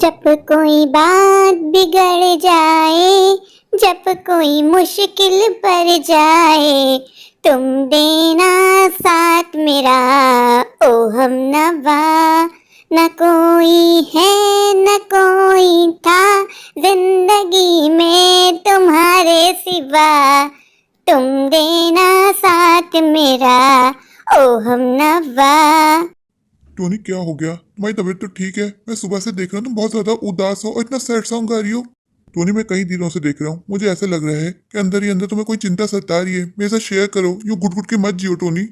जब कोई बात बिगड़ जाए, जब कोई मुश्किल पड़ जाए, तुम देना साथ मेरा ओ हमनवा। न कोई है न कोई था जिंदगी में तुम्हारे सिवा, तुम देना साथ मेरा ओ हमनवा। टोनी क्या हो गया? तुम्हारी तबीयत तो ठीक है? मैं सुबह से देख रहा हूँ तुम बहुत ज्यादा उदास हो और इतना सैड सॉन्ग गा रही हो। टोनी मैं कई दिनों से देख रहा हूँ, मुझे ऐसा लग रहा है कि अंदर ही अंदर तुम्हें कोई चिंता सता रही है। मेरे साथ शेयर करो, यूँ घुट घुट के मत जियो टोनी।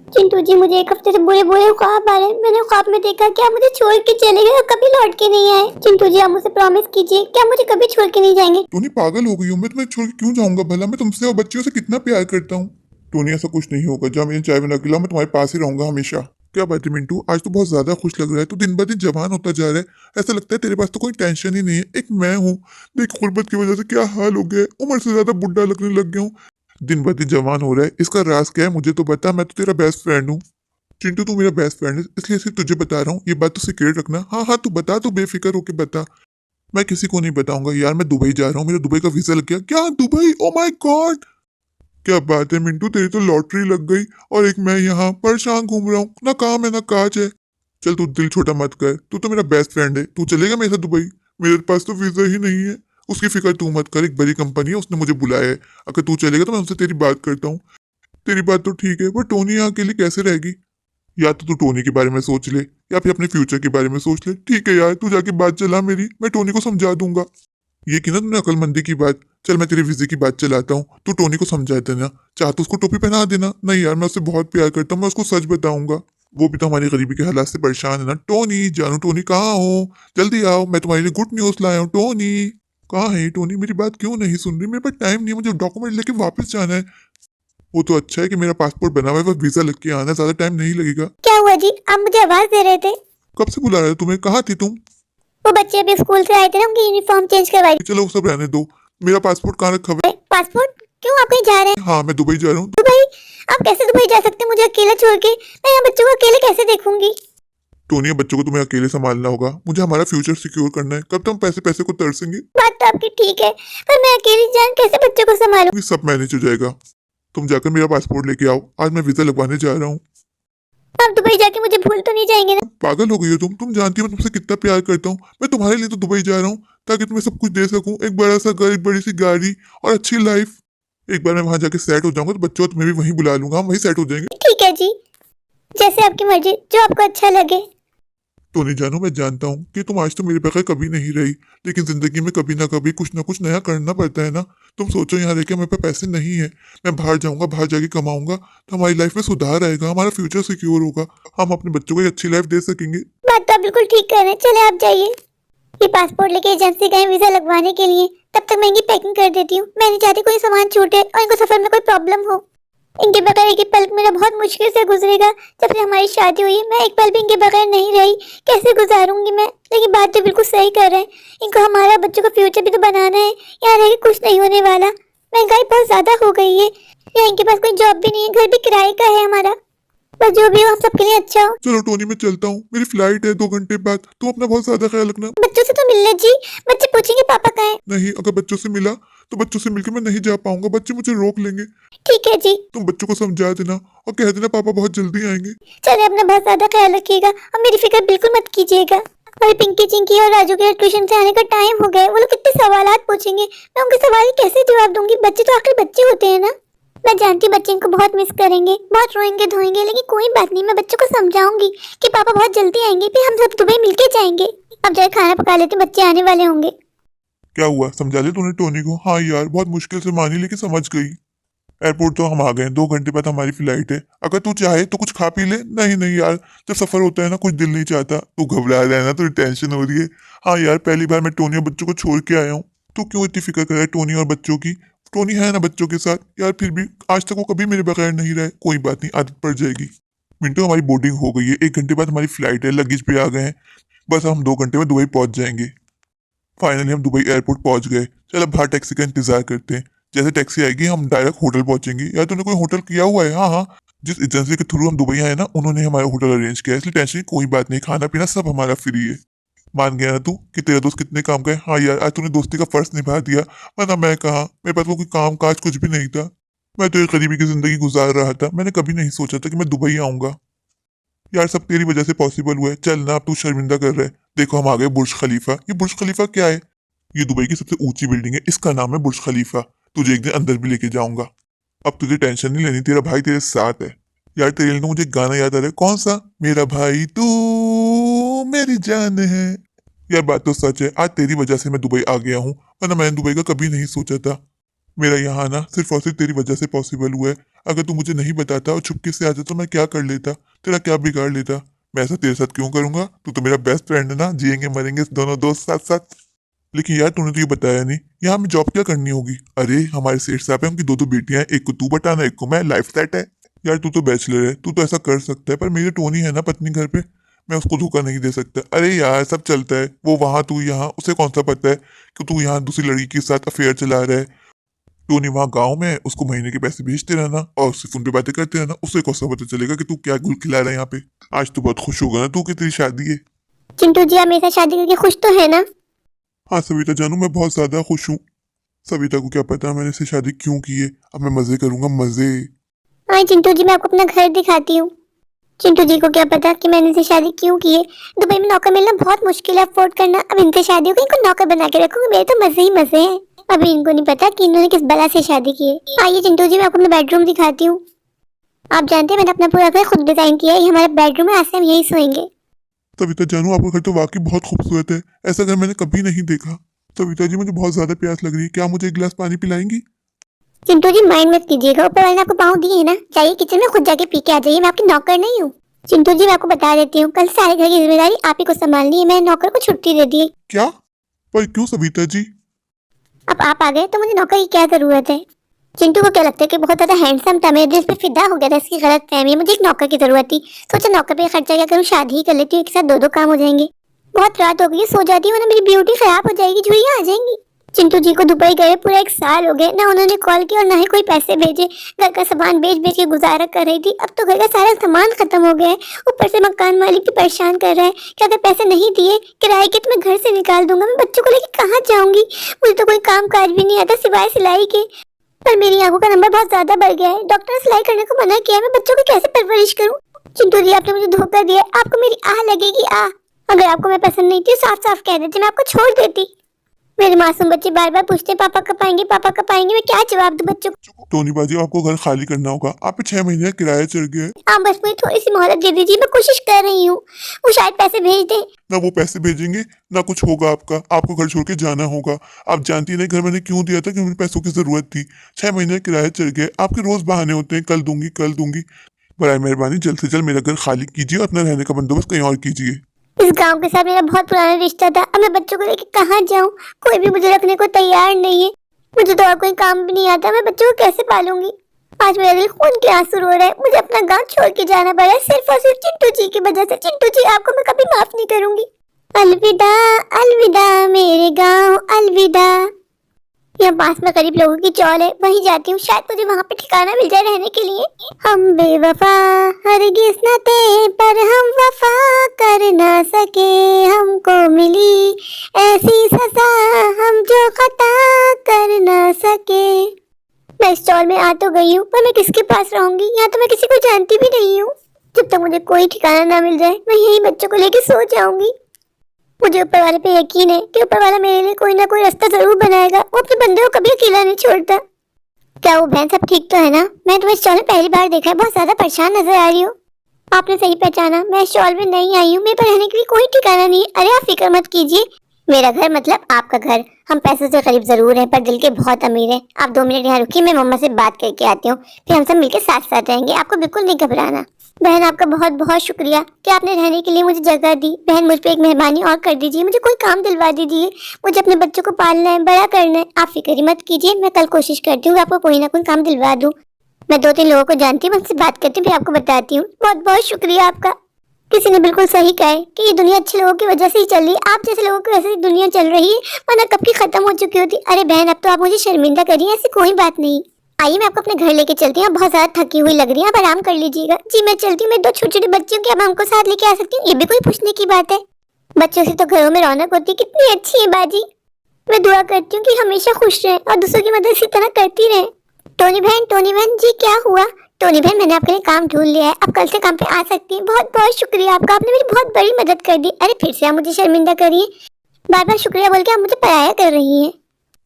चिंटू जी, मुझे एक हफ्ते से बुरे बुरे ख्वाब आ रहे हैं। मैंने ख्वाब में देखा कि आप मुझे छोड़ के चले गए और कभी लौट के नहीं आए। चिंटू जी, आप मुझे प्रॉमिस कीजिए कि आप मुझे कभी छोड़ के नहीं जाएंगे। टोनी पागल हो गई हूँ मैं, तुम्हें छोड़ के क्यों जाऊंगा? भला मैं तुमसे और बच्चियों से कितना प्यार करता हूँ। टोनी ऐसा कुछ नहीं होगा, जब मैं चाय बना के लाऊं मैं तुम्हारे पास ही रहूंगा हमेशा। क्या बात है मिंटू, आज तो बहुत ज्यादा खुश लग रहा है। तू दिन ब दिन जवान होता जा रहा है। ऐसा लगता है तेरे पास तो कोई टेंशन ही नहीं है। एक मैं हूँ, देख गुर्बत की वजह से क्या हाल हो गया है। उम्र से ज्यादा बुढ़ा लगने लग गया हूँ। दिन ब दिन जवान हो रहा है, इसका राज क्या है मुझे तो बता। मैं तो तेरा बेस्ट फ्रेंड हूँ। चिंटू तू मेरा बेस्ट फ्रेंड है, इसलिए सिर्फ तुझे बता रहा हूँ। ये बात तो सीक्रेट रखना। हाँ हाँ तू बता, तू बेफिक्र होके बता। मैं किसी को नहीं बताऊंगा यार। मैं दुबई जा रहा हूँ, मेरा दुबई का वीजा लग गया। क्या दुबई? ओ माय गॉड, क्या बात है मिंटू, तेरी तो लॉटरी लग गई। और एक मैं यहाँ परेशान घूम रहा हूँ, ना काम है ना काज है। चल तू दिल छोटा मत कर, तू तो मेरा बेस्ट फ्रेंड है। तू चलेगा मेरे साथ दुबई? मेरे पास तो वीजा ही नहीं है। उसकी फिक्र तू मत कर, एक बड़ी कंपनी है, उसने मुझे बुलाया है। अगर तू चलेगा तो मैं उनसे तेरी बात करता हूँ। तेरी बात तो ठीक है, पर टोनी यहाँ अकेली कैसे रहेगी? या तो तू टोनी के बारे में सोच ले, या फिर अपने फ्यूचर के बारे में सोच ले। ठीक है यार, तू जाके बात चला मेरी, मैं टोनी को समझा दूंगा। ये की ना तूने अकलमंदी की बात। चल मैं तेरे वीजे की बात चलाता हूँ, तू टोनी को समझा देना। चाह तो उसको टोपी पहना देना। नहीं यार, मैं उससे बहुत प्यार करता हूँ, मैं उसको सच बताऊंगा। वो भी तो हमारी गरीबी के हालात से परेशान है ना। टोनी जानू, टोनी कहाँ हो? जल्दी आओ, मैं तुम्हारे लिए गुड न्यूज लाया हूँ। टोनी कहाँ है? टोनी मेरी बात क्यों नहीं सुन रही? मेरे पास टाइम नहीं है, मुझे डॉक्यूमेंट लेके वापस जाना है। वो तो अच्छा है कि मेरा पासपोर्ट बना हुआ है, बस वीजा लग के आना है, ज्यादा टाइम नहीं लगेगा। क्या हुआ जी, आप मुझे आवाज दे रहे थे? कब से बुला रहे हो? तुम्हें कहाँ थी तुम? वो बच्चे अभी स्कूल से आए थे ना, उनकी यूनिफॉर्म चेंज करवाई। चलो वो सब रहने दो। मेरा पासपोर्ट कहाँ रखा हुआ पासपोर्ट? क्यों, आप कहीं जा रहे हैं? है? हाँ मैं दुबई जा रहा हूँ। दुबई? आप कैसे दुबई जा सकते हैं मुझे अकेला छोड़ के? मैं यहाँ बच्चों को अकेले कैसे देखूंगी? टोनी बच्चों को तुम्हें अकेले संभालना होगा, मुझे हमारा फ्यूचर सिक्योर करना है। कब तुम पैसे पैसे को तरसेंगे? बात तो आपकी ठीक है, पर मैं अकेली जान कैसे बच्चों को संभालूं? ये सब मैनेज हो जाएगा। तुम जाकर मेरा पासपोर्ट लेके आओ, आज मैं वीजा लगवाने जा रहा हूँ। आप दुबई जाके मुझे भूल तो नहीं जाएंगे ना? पागल हो गई हो तुम जानती हो मैं तुमसे कितना प्यार करता हूँ। मैं तुम्हारे लिए तो दुबई जा रहा हूँ, ताकि तुम्हें सब कुछ दे सकूँ। एक बड़ा सा घर, एक बड़ी सी गाड़ी और अच्छी लाइफ। एक बार मैं वहां जाके सेट हो जाऊंगा तो बच्चों तुम्हें भी वहीं बुला लूंगा, हम वहीं सेट हो जाएंगे। ठीक है जी, जैसे आपकी मर्जी, जो आपको अच्छा लगे। टोनी जानू, मैं जानता हूँ कि तुम आज तो मेरे बगैर कभी नहीं रही, लेकिन जिंदगी में कभी ना कभी कुछ ना कुछ नया करना पड़ता है ना। तुम सोचो यहाँ रह के मेरे पे पैसे नहीं है, मैं बाहर जाऊंगा, बाहर जाके कमाऊंगा तो हमारी लाइफ में सुधार आएगा, हमारा फ्यूचर सिक्योर होगा, हम अपने बच्चों को एक अच्छी लाइफ दे सकेंगे। बात तो आप बिल्कुल ठीक कर रहे हैं, चले आप जाइए। ये पासपोर्ट लेके एजेंसी गए वीजा लगवाने के लिए, तब तक मैं इनकी पैकिंग कर देती हूँ। मैं नहीं चाहती कोई सामान छूटे और इनको सफर में कोई प्रॉब्लम हो। इनके बगैर एक पल मेरा बहुत मुश्किल से गुजरेगा। जब से हमारी शादी हुई है, मैं एक पल भी इनके बगैर नहीं रही। कैसे गुजारूंगी मैं? लेकिन बात तो बिल्कुल सही कर रहे हैं, इनको हमारा बच्चों का फ्यूचर भी तो बनाना है। यहाँ रह के कुछ नहीं होने वाला। महंगाई बहुत ज्यादा हो गई है, यहाँ इनके पास कोई जॉब भी नहीं है, घर भी किराए का है हमारा। बस जो भी हो हम सबके लिए अच्छा हो। चलो टोनी मैं चलता हूँ, मेरी फ्लाइट है 2 घंटे बाद। तुम अपना बहुत ज्यादा ख्याल रखना। बच्चों से तो मिलने जी, बच्चे पूछेंगे पापा कहाँ है। नहीं, अगर बच्चों से मिला तो बच्चों से मिलकर मैं नहीं जा पाऊंगा, बच्चे मुझे रोक लेंगे। ठीक है जी। तुम बच्चों को समझा देना और कह देना पापा बहुत जल्दी आएंगे। चले, अपना बहुत ज्यादा ख्याल रखिएगा और मेरी फिक्र बिल्कुल मत कीजिएगा। और पिंकी चिंकी और राजू के ट्यूशन से आने का टाइम हो गया है। वो लोग कितने सवालात पूछेंगे, मैं उनके सवाल कैसे जवाब दूंगी? बच्चे तो आखिर बच्चे होते हैं ना। मैं जानती हूँ बच्चे इनको बहुत मिस करेंगे, बहुत रोएंगे धोएंगे, लेकिन कोई बात नहीं, मैं बच्चों को समझाऊंगी कि पापा बहुत जल्दी आएंगे, फिर हम सब दुबई मिलके जाएंगे। अब जाए खाना पका लेते, बच्चे आने वाले होंगे। क्या हुआ, समझा लिया तूने टोनी को? हाँ यार बहुत मुश्किल से मानी, लेकिन समझ गई। एयरपोर्ट तो हम आ गए, 2 घंटे बाद हमारी फ्लाइट है। अगर तू चाहे तो कुछ खा पी ले। नहीं नहीं यार, जब सफर होता है ना कुछ दिल नहीं चाहता। तू घबरा रहा है ना, तुझे टेंशन हो रही है। हाँ यार, पहली बार मैं टोनी और बच्चों को छोड़ के आया हूँ। तू क्यों इतनी फिक्र कर रहा है टोनी और बच्चों की? टोनी है ना बच्चों के साथ यार, फिर भी आज तक वो कभी मेरे बगैर नहीं रहे। कोई बात नहीं, आदत पड़ जाएगी। मिंटो हमारी बोर्डिंग हो गई है, 1 घंटे बाद हमारी फ्लाइट है, लगेज पे आ गए हैं। बस हम 2 घंटे में दुबई पहुंच जाएंगे। फाइनली हम दुबई एयरपोर्ट पहुंच गए। चल अब बाहर टैक्सी का इंतजार करते हैं। जैसे टैक्सी आएगी हम डायरेक्ट होटल पहुंचेंगे। यार तूने कोई होटल किया हुआ है? हाँ हाँ, जिस एजेंसी के थ्रू हम दुबई आए ना, उन्होंने हमारा होटल अरेंज किया है, इसलिए टेंशन की कोई बात नहीं, खाना पीना सब हमारा फ्री है। मान गया ना तू कि तेरा दोस्त कितने काम का है। हाँ यार, आज तूने दोस्ती का फर्ज निभा दिया, वरना मैं कहाँ, मेरे पास वो कोई काम काज कुछ भी नहीं था। मैं तो एक गरीबी की जिंदगी गुजार रहा था। मैंने कभी नहीं सोचा था कि मैं दुबई आऊंगा। यार सब तेरी वजह से पॉसिबल हुआ है। चल ना, अब तू शर्मिंदा कर रहा है। देखो हम आ गए बुर्ज खलीफा। ये बुर्ज खलीफा क्या है? ये दुबई की सबसे ऊंची बिल्डिंग है, इसका नाम है बुर्ज खलीफा। तुझे एक दिन अंदर भी लेके जाऊंगा। अब तुझे टेंशन नहीं लेनी, तेरा भाई तेरे साथ है। यार तेरे लिए तो मुझे एक गाना याद आ रहा है। कौन सा? मेरा भाई तू मेरी जान है। यार बात तो सच है, आज तेरी वजह से मैं दुबई आ गया हूँ, वरना मैंने दुबई का कभी नहीं सोचा था। मेरा यहाँ आना सिर्फ और सिर्फ तेरी वजह से पॉसिबल हुआ है। अगर तू मुझे नहीं बताता और चुपके से आ जाता तो मैं क्या कर लेता, तेरा क्या बिगाड़ लेता। मैं ऐसा तेरे साथ क्यों करूंगा? तू तो मेरा बेस्ट फ्रेंड है ना, जिएंगे मरेंगे दोनों दोस्त साथ साथ। लेकिन यार तूने तो ये बताया नहीं, यहाँ हमें जॉब क्या करनी होगी? अरे हमारे सेठ साहब है, उनकी दो दो बेटियां हैं, एक को तू बटाना एक को मैं, लाइफ सेट है। यार तू तो बैचलर है, तू तो ऐसा कर सकता है, पर मेरी टोनी है ना पत्नी घर पे, मैं उसको धोखा नहीं दे सकता। अरे यार सब चलता है, वो वहां तू यहाँ, उसे कौन सा पता है कि तू यहाँ दूसरी लड़की के साथ अफेयर चला रहा है। टोनी वहां गाँव में है, उसको महीने के पैसे भेजते रहना और उससे फोन पे बातें करते रहना, उसे कौन सा पता चलेगा कि तू क्या गुल खिला रहा है यहाँ पे। आज तू बहुत खुश होगा ना तू कि तेरी शादी है। चिंटू जी आप मेरे साथ शादी करके खुश तो है ना? हाँ सविता जानू, मैं बहुत ज्यादा खुश हूँ। सविता को क्या पता मैंने इससे शादी क्यों की है। अब मैं मजे करूंगा, मजे। हाँ चिंटू जी मैं आपको अपना घर दिखाती हूँ। चिंटू जी को क्या पता कि मैंने इनसे शादी क्यों की है। दुबई में नौकर मिलना बहुत मुश्किल है अफोर्ड करना। अब इनसे शादी होगी, इनको नौकर बना के रखूंगी, मेरे तो मजे ही मजे हैं। अभी इनको नहीं पता कि इन्होंने किस बला से शादी की है। आइए चिंटू जी मैं आपको अपना बेडरूम दिखाती हूँ। आप जानते हैं मैंने अपना पूरा घर खुद डिजाइन किया है, ये हमारा बेडरूम है, आज से हम यही सोएंगे। सविता जानू आपका घर तो वाकई बहुत खूबसूरत है, ऐसा घर मैंने कभी नहीं देखा। सविता जी मुझे बहुत ज्यादा प्यास लग रही है, क्या आप मुझे एक गिलास पानी पिलाएंगी? चिंटू जी माइंड मत कीजिएगा, ऊपर वाले ने आपको पाँव दिए है ना, जाइए किचन में खुद जाके पी के आ जाइए, मैं आपकी नौकर नहीं हूँ। चिंटू जी मैं आपको बता देती हूँ, कल सारे घर की जिम्मेदारी आप ही को संभालनी है, मैंने नौकर को छुट्टी दे दी है। क्या? पर क्यों सविता जी? अब आप आ गए तो मुझे नौकर की क्या जरूरत है? चिंटू को क्या लगता है कि बहुत ज्यादा हैंडसम था, मेरे दिल पे फिदा हो गया था, इसकी गलत फहमी है। मुझे एक नौकर की जरूरत थी, सोचा नौकर पे खर्चा क्या करूँ, शादी ही कर लेती हूँ, एक साथ दो दो काम हो जाएंगे। बहुत रात हो गई, सो जाती हूँ, वरना मेरी ब्यूटी खराब हो जाएगी, झुर्रियाँ आ जाएंगी। चिंटू जी को दुबई गए पूरा 1 साल हो गए, ना उन्होंने कॉल किया और ना ही कोई पैसे भेजे। घर का सामान बेच बेच के गुजारा कर रही थी, अब तो घर का सारा सामान खत्म हो गया है, ऊपर से मकान मालिक भी परेशान कर रहा है कि अगर पैसे नहीं दिए किराए के तो मैं घर से निकाल दूंगा। मैं बच्चों को लेकर कहाँ जाऊंगी? मुझे तो कोई काम काज भी नहीं आता सिवाय सिलाई के। पर मेरी आंखों का नंबर बहुत ज्यादा बढ़ गया है, डॉक्टर ने सिलाई करने को मना किया है, मैं बच्चों की कैसे परवरिश करूं? चिंटू जी आपने मुझे धोखा दिया, आपको मेरी आह लगेगी आह। अगर आपको मैं पसंद नहीं थी साफ साफ कह देती, मैं आपको छोड़ देती। मेरे मासूम बच्चे बार बार पूछते पापा कब आएंगे, पापा कब आएंगे, मैं क्या जवाब दूं बच्चों को? टोनी बाजी आपको घर खाली करना होगा, आप पे 6 महीने का किराया चढ़ गया है। आप बस मुझे थोड़ी सी मोहलत दे दीजिए, मैं कोशिश कर रही हूँ, वो शायद पैसे भेज दें। ना वो पैसे भेजेंगे ना कुछ होगा आपका, आपको घर छोड़ के जाना होगा। आप जानती नहीं घर मैंने क्यों दिया था कि मुझे पैसों की जरूरत थी। 6 महीने का किराया चढ़ गया, आपके रोज बहाने होते हैं, कल दूंगी कल दूंगी। बराए मेहरबानी जल्द से जल्द मेरा घर खाली कीजिए और अपना रहने का बंदोबस्त कहीं और कीजिए। इस गांव के साथ मेरा बहुत पुराना रिश्ता था, अब मैं बच्चों को लेकर कहाँ जाऊँ? कोई भी मुझे रखने को तैयार नहीं है, मुझे तो और कोई काम भी नहीं आता, मैं बच्चों को कैसे पालूंगी? आज मेरा दिल खून के आंसू रो रहा है, मुझे अपना गांव छोड़ के जाना पड़ा है सिर्फ और सिर्फ चिंटू जी की वजह से। चिंटू जी आपको मैं कभी माफ नहीं करूंगी। अलविदा अलविदा मेरे गाँव अलविदा। यहाँ पास में करीब लोगों की चौल है, वहीं जाती हूँ, शायद मुझे वहाँ पे ठिकाना मिल जाए रहने के लिए। हम बेवफा हरगिज़ न थे, पर हम वफा कर ना सके, हमको मिली ऐसी सजा हम जो खता कर ना सके। मैं इस चौल में आ तो गई हूँ, पर मैं किसके पास रहूंगी? यहाँ तो मैं किसी को जानती भी नहीं हूँ। जब तक मुझे कोई ठिकाना ना मिल जाए मैं यही बच्चों को लेके सो जाऊंगी। मुझे ऊपर वाले पे यकीन है कि ऊपर वाला मेरे लिए कोई ना कोई रास्ता जरूर बनाएगा, वो अपने बंदे को कभी अकेला नहीं छोड़ता। क्या वो बहन सब ठीक तो है ना? मैं तुम्हें इस शॉल में पहली बार देखा है, बहुत ज्यादा परेशान नजर आ रही हो। आपने सही पहचाना, मैं इस शॉल में नहीं आई हूँ, मेरे पर रहने के लिए कोई ठिकाना नहीं। अरे आप फिक्र मत कीजिए, मेरा घर मतलब आपका घर। हम पैसों से करीब जरूर हैं पर दिल के बहुत अमीर हैं। आप 2 मिनट यहाँ रुकिए, मैं मम्मा से बात करके आती हूँ, फिर हम सब मिलकर साथ साथ रहेंगे, आपको बिल्कुल नहीं घबराना। बहन आपका बहुत बहुत शुक्रिया कि आपने रहने के लिए मुझे जगह दी। बहन मुझ पे एक मेहरबानी और कर दीजिए, मुझे कोई काम दिलवा दीजिए, मुझे अपने बच्चों को पालना है, बड़ा करना है। आप फिक्र ही मत कीजिए, मैं कल कोशिश करती हूँ आपको कोई ना कोई काम दिलवा दूँ। मैं 2-3 लोगों को जानती हूँ, उनसे बात करती हूँ, फिर आपको बताती हूँ। बहुत बहुत शुक्रिया आपका। किसी ने बिल्कुल सही कहा है कि ये दुनिया अच्छे लोगों की वजह से ही चल रही है, आप जैसे लोगों की वजह से दुनिया चल रही है, वरना कब की खत्म हो चुकी होती। अरे बहन अब तो आप मुझे शर्मिंदा करिए, ऐसी कोई बात नहीं। आइए मैं आपको अपने घर लेके चलती हूँ, बहुत ज्यादा थकी हुई लग रही है, आप आराम कर लीजिएगा। जी मैं चलती हूँ, मैं 2 छोटे छोटे बच्चों की अब हमको साथ लेके आ सकती हूँ, ये भी कोई पूछने की बात है? बच्चों से तो घरों में रौनक होती है। कितनी अच्छी है बाजी। मैं दुआ करती हूँ कि हमेशा खुश रहे और दूसरों की मदद इसी तरह करती रहे। टोनी बहन जी क्या हुआ? टोनी बहन मैंने आपके लिए काम ढूंढ लिया है, आप कल से काम पे आ सकती हैं। बहुत बहुत शुक्रिया आपका, आपने मेरी बहुत बड़ी मदद कर दी। अरे फिर से आप मुझे शर्मिंदा करिए, बार बार शुक्रिया बोल के आप मुझे पराया कर रही हैं।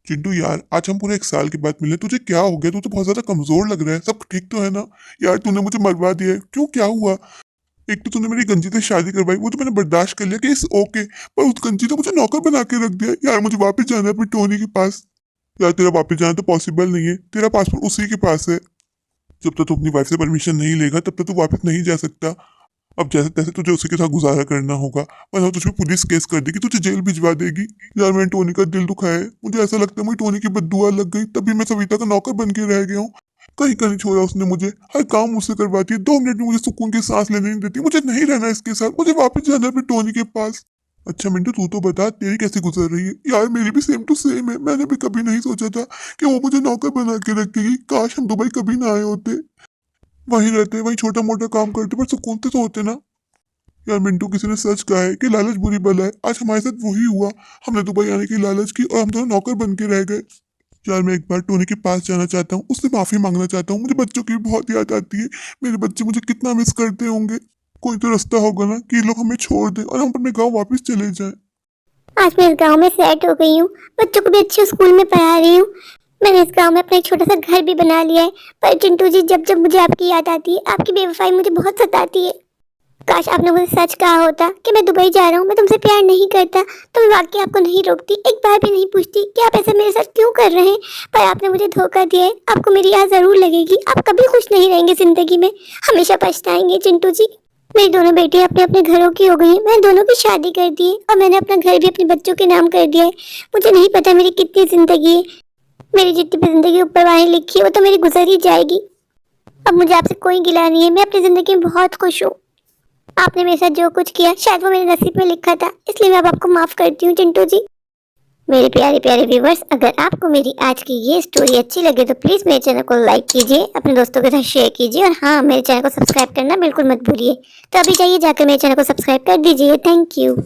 चिंटू यार, आज हम पूरे 1 साल के बाद मिले, तुझे क्या हो गया? तू तो बहुत ज्यादा कमजोर लग रहा है। सब ठीक तो है ना? यार तूने मुझे मरवा दिया है, क्यों? क्या हुआ? एक तो तूने मेरी गंजी से शादी करवाई, वो तो मैंने बर्दाश्त कर लिया कि इस ओके, पर उस गंजी ने मुझे नौकर बना के रख दिया। यार मुझे वापस जाना है अपने टोनी के पास। यार तेरा वापस जाना तो पॉसिबल नहीं है, तेरा पासपोर्ट उसी के पास है। जब तक तू अपनी वाइफ से परमिशन नहीं लेगा तब तक तू वापस नहीं जा सकता। अब जैसे तैसे तुझे उसी के साथ गुजारा करना होगा, वरना तुझ पे पुलिस केस कर देगी, तुझे जेल भिजवा देगी। यार मैंने टोनी का दिल दुखाया है, मुझे ऐसा लगता है मुझे टोनी की बद्दुआ लग गई, तभी मैं सविता का नौकर बन के रह गया हूँ। कहीं का नहीं छोड़ा उसने मुझे, हर काम मुझसे करवाती है, 2 मिनट में मुझे सुकून की सांस लेने नहीं देती। मुझे नहीं रहना इसके साथ, मुझे वापस जाना है अपने टोनी के पास। अच्छा मिंटू, तू तो बता तेरी कैसी गुजर रही है? यार मेरी भी सेम टू सेम है। मैंने भी कभी नहीं सोचा था कि वो मुझे नौकर बना के रखेगी। काश हम दुबई कभी ना आए होते, वहीं रहते, वहीं छोटा मोटा काम करते, पर सुकून से तो होते ना। यार मिंटू, किसी ने सच कहा है कि लालच बुरी बला है। आज हमारे साथ वही हुआ, हमने दुबई आने की लालच की और हम दोनों नौकर बन के रह गए। यार मैं एक बार टोनी के पास जाना चाहता हूँ, उससे माफी मांगना चाहता हूँ। मुझे बच्चों की भी बहुत याद आती है, मेरे बच्चे मुझे कितना मिस करते होंगे। कोई तो रास्ता होगा ना कि ये लोग हमें छोड़ दें और हम अपने गाँव वापस चले जाएं। आज मैं इस गांव में सेट हो गई हूँ, बच्चों को भी अच्छे स्कूल में पढ़ा रही हूँ। मैंने इस गांव में अपना एक छोटा सा घर भी बना लिया है। पर चिंटू जी, जब जब मुझे आपकी याद आती है, आपकी बेवफाई मुझे बहुत सताती है। काश आपने मुझे सच कहा होता कि मैं दुबई जा रहा हूँ, मैं तुमसे प्यार नहीं करता, तो मैं वाकई आपको नहीं रोकती, एक बार भी नहीं पूछती कि आप ऐसा मेरे साथ क्यों कर रहे हैं। पर आपने मुझे धोखा दिया है। आपको मेरी याद जरूर लगेगी, आप कभी खुश नहीं रहेंगे जिंदगी में, हमेशा पछताएंगे चिंटू जी। मेरी दोनों बेटियां अपने अपने घरों की हो गई हैं। मैंने दोनों की शादी कर दी है और मैंने अपना घर भी अपने बच्चों के नाम कर दिया है। मुझे नहीं पता मेरी कितनी जिंदगी है, मेरी जितनी भी जिंदगी ऊपर वाले लिखी है वो तो मेरी गुजर ही जाएगी। अब मुझे आपसे कोई गिला नहीं है, मैं अपनी जिंदगी में बहुत खुश हूँ। आपने मेरे साथ जो कुछ किया शायद वो मेरे नसीब में लिखा था, इसलिए मैं अब आपको माफ करती हूँ चिंटू जी। मेरे प्यारे प्यारे व्यूवर्स, अगर आपको मेरी आज की ये स्टोरी अच्छी लगे तो प्लीज़ मेरे चैनल को लाइक कीजिए, अपने दोस्तों के साथ शेयर कीजिए और हाँ, मेरे चैनल को सब्सक्राइब करना बिल्कुल मत भूलिए। तो अभी जाइए, जाकर मेरे चैनल को सब्सक्राइब कर दीजिए। Thank you.